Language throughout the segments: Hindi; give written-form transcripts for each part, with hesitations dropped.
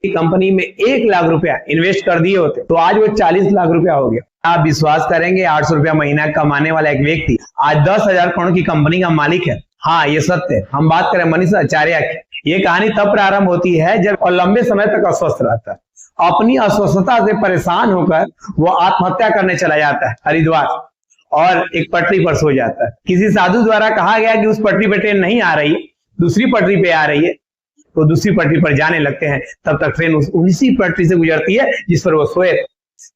कंपनी में 1 लाख रुपया इन्वेस्ट कर दिए होते तो आज वो 40 लाख रुपया हो गया। आप विश्वास करेंगे 800 रुपया महीना कमाने वाला एक व्यक्ति आज 10,000 करोड़ की कंपनी का मालिक है। हाँ, ये सत्य है। हम बात करें मनीष आचार्य की। ये कहानी तब प्रारंभ होती है जब और लंबे समय तक अस्वस्थ रहता है। अपनी अस्वस्थता से परेशान होकर वो आत्महत्या करने चला जाता है हरिद्वार और एक पटरी पर सो जाता है। किसी साधु द्वारा कहा गया कि उस पटरी पर ट्रेन नहीं आ रही, दूसरी पटरी पे आ रही है, तो दूसरी पटरी पर जाने लगते हैं। तब तक ट्रेन उसी पटरी से गुजरती है जिस पर वो सोए।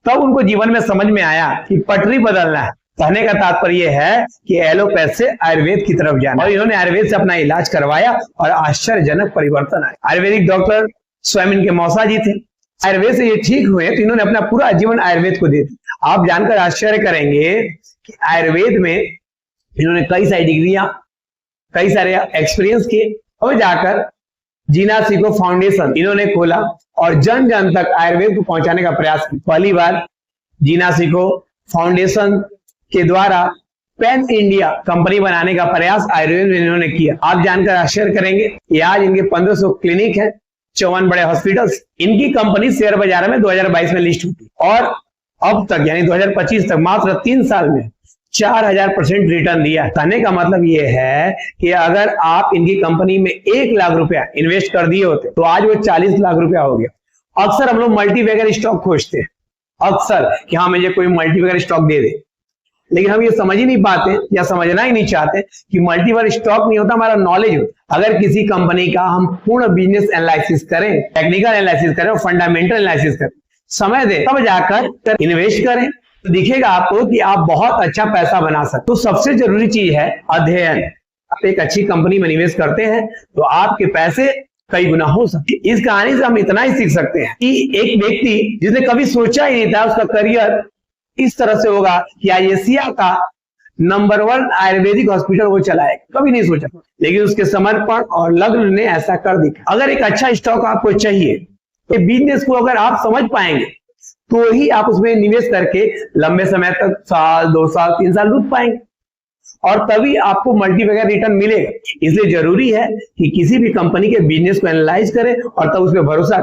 तब उनको जीवन में समझ में आया कि पटरी बदलना है। कहने का तात्पर्य है कि एलोपैथ से आयुर्वेद की तरफ जाना, और इन्होंने आयुर्वेद से अपना इलाज करवाया और आश्चर्यजनक परिवर्तन आया। आयुर्वेदिक डॉक्टर स्वयं इनके मौसा जी थे। आयुर्वेद से ये ठीक हुए तो इन्होंने अपना पूरा जीवन आयुर्वेद को दे दिया। आप जानकर आश्चर्य करेंगे कि आयुर्वेद में इन्होंने कई सारी डिग्रियां, कई सारे एक्सपीरियंस किए और जाकर जीना सीखो फाउंडेशन इन्होंने खोला और जन जन तक आयुर्वेद को पहुंचाने का प्रयास किया। पहली बार जीना सीखो फाउंडेशन के द्वारा पैन इंडिया कंपनी बनाने का प्रयास आयुर्वेद में इन्होंने किया। आप जानकर आश्चर्य करेंगे कि आज इनके 1500 क्लिनिक है, 54 बड़े हॉस्पिटल्स। इनकी कंपनी शेयर बाजार में 2022 में लिस्ट हुई और अब तक यानी 2025 तक मात्र 3 साल में 4000% रिटर्न दिया। कहने का मतलब ये है कि अगर आप इनकी कंपनी में 1 लाख रुपया इन्वेस्ट कर दिए होते तो आज वो 40 लाख रुपया हो गया। अक्सर हम लोग मल्टीबैगर स्टॉक खोजते हैं, अक्सर कि हाँ मुझे कोई मल्टीबैगर स्टॉक दे दे, लेकिन हम ये समझ ही नहीं पाते या समझना ही नहीं चाहते कि मल्टीबैगर स्टॉक नहीं होता, हमारा नॉलेज होता। अगर किसी कंपनी का हम पूर्ण बिजनेस एनालिसिस करें, टेक्निकल एनालिसिस करें और फंडामेंटल एनालिसिस करें, समय दे, तब जाकर इन्वेस्ट करें, तो दिखेगा आपको कि आप बहुत अच्छा पैसा बना सकते। तो सबसे जरूरी चीज है अध्ययन। आप एक अच्छी कंपनी में निवेश करते हैं तो आपके पैसे कई गुना हो सकते। इस कहानी से हम इतना ही सीख सकते हैं कि एक व्यक्ति जिसने कभी सोचा ही नहीं था उसका करियर इस तरह से होगा कि आज एशिया का नंबर 1 आयुर्वेदिक हॉस्पिटल वो चलाएगा, कभी नहीं सोचा, लेकिन उसके समर्पण और लग्न ने ऐसा कर दिया। अगर एक अच्छा स्टॉक आपको चाहिए तो बिजनेस को अगर आप समझ पाएंगे तो ही आप उसमें निवेश करके लंबे समय तक साल, 2 साल, 3 साल रुक पाएंगे और तभी आपको मल्टीबैगर रिटर्न मिलेगा। इसलिए जरूरी है कि किसी भी कंपनी के बिजनेस को एनालाइज करें और तब उस पर भरोसा